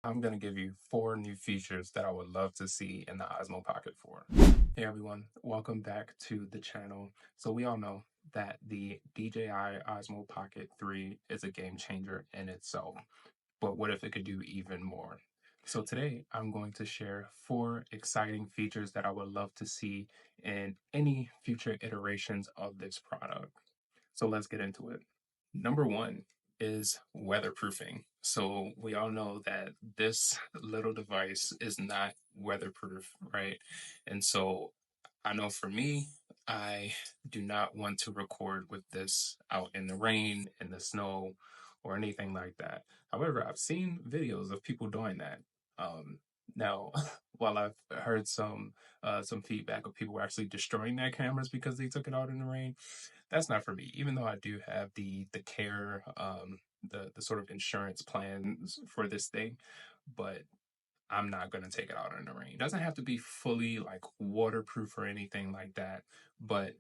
I'm going to give you 4 new features that I would love to see in the Osmo Pocket 4. Hey everyone, welcome back to the channel. So we all know that the DJI Osmo Pocket 3 is a game changer in itself, but what if it could do even more? So today I'm going to share 4 exciting features that I would love to see in any future iterations of this product. So let's get into it. Number 1 is weatherproofing. So we all know that this little device is not weatherproof, right? And so I know for me, I do not want to record with this out in the rain, in the snow, or anything like that. However, I've seen videos of people doing that. Now, while I've heard some feedback of people were actually destroying their cameras because they took it out in the rain, that's not for me. Even though I do have the care, the sort of insurance plans for this thing, but I'm not going to take it out in the rain. It doesn't have to be fully like waterproof or anything like that, but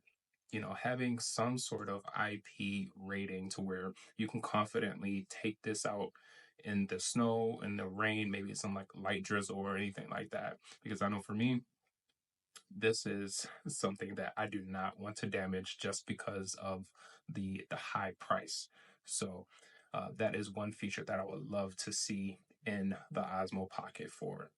having some sort of IP rating to where you can confidently take this out in the snow, in the rain, maybe some like light drizzle or anything like that. Because I know for me, this is something that I do not want to damage just because of the high price. So that is one feature that I would love to see in the Osmo Pocket 4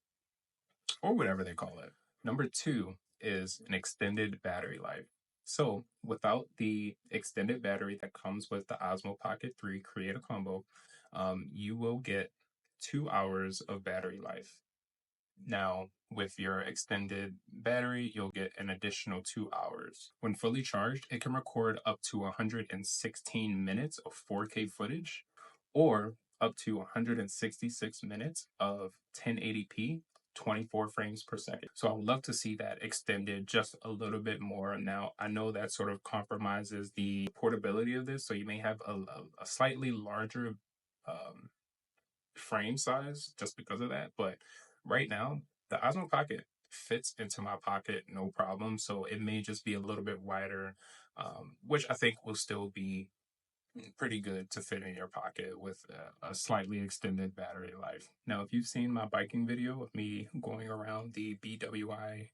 or whatever they call it. Number 2 is an extended battery life. So without the extended battery that comes with the Osmo Pocket 3 Create a Combo, you will get 2 hours of battery life. Now, with your extended battery, you'll get an additional 2 hours. When fully charged, it can record up to 116 minutes of 4K footage or up to 166 minutes of 1080p 24 frames per second. So I would love to see that extended just a little bit more. Now, I know that sort of compromises the portability of this, so you may have a slightly larger um, frame size just because of that. But right now, the Osmo Pocket fits into my pocket no problem. So it may just be a little bit wider, which I think will still be pretty good to fit in your pocket with a slightly extended battery life. Now, if you've seen my biking video of me going around the BWI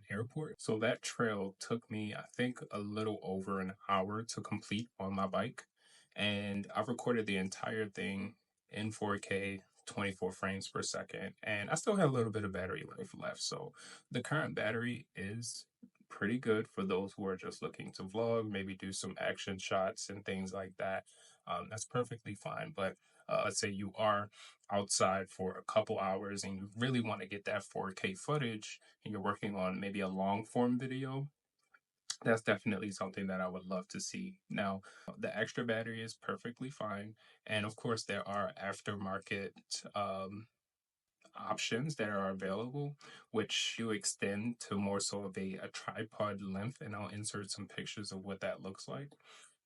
airport, so that trail took me, I think, a little over an hour to complete on my bike. And I've recorded the entire thing in 4K, 24 frames per second, and I still have a little bit of battery life left. So the current battery is pretty good for those who are just looking to vlog, maybe do some action shots and things like that. That's perfectly fine. But let's say you are outside for a couple hours and you really want to get that 4K footage and you're working on maybe a long form video, that's definitely something that I would love to see. Now, the extra battery is perfectly fine. And of course, there are aftermarket options that are available, which you extend to more so of a tripod length. And I'll insert some pictures of what that looks like.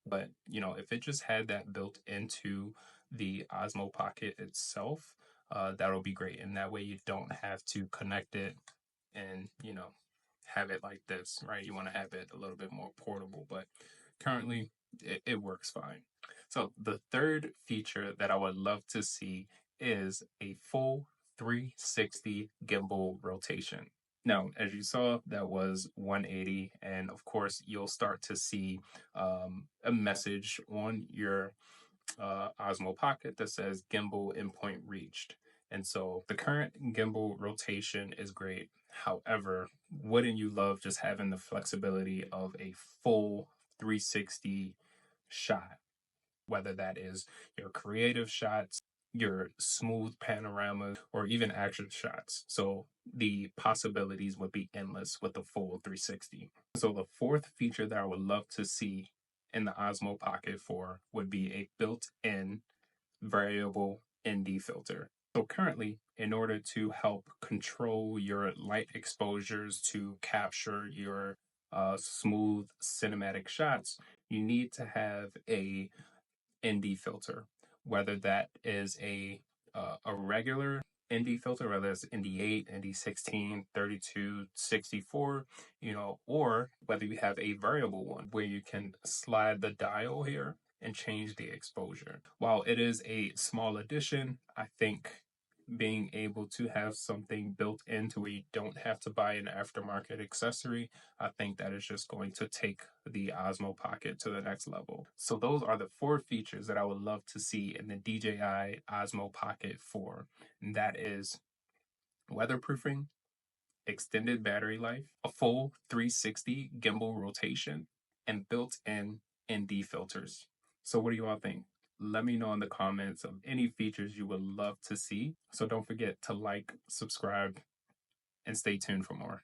But, if it just had that built into the Osmo Pocket itself, that'll be great. And that way you don't have to connect it and, have it like this, right? You want to have it a little bit more portable, but currently it works fine. So the third feature that I would love to see is a full 360 gimbal rotation. Now, as you saw, that was 180, and of course, you'll start to see a message on your Osmo Pocket that says gimbal endpoint reached. And so the current gimbal rotation is great. However, wouldn't you love just having the flexibility of a full 360 shot? Whether that is your creative shots, your smooth panoramas, or even action shots. So the possibilities would be endless with the full 360. So the fourth feature that I would love to see in the Osmo Pocket 4 would be a built-in variable ND filter. So currently, in order to help control your light exposures to capture your smooth cinematic shots, you need to have a ND filter, whether that is a regular ND filter, whether it's ND8, ND16, 32, 64, or whether you have a variable one where you can slide the dial here and change the exposure. While it is a small addition, I think being able to have something built into where you don't have to buy an aftermarket accessory, I think that is just going to take the Osmo Pocket to the next level. So those are the 4 features that I would love to see in the DJI Osmo Pocket 4. And that is weatherproofing, extended battery life, a full 360 gimbal rotation, and built-in ND filters. So what do you all think? Let me know in the comments of any features you would love to see. So don't forget to like, subscribe, and stay tuned for more.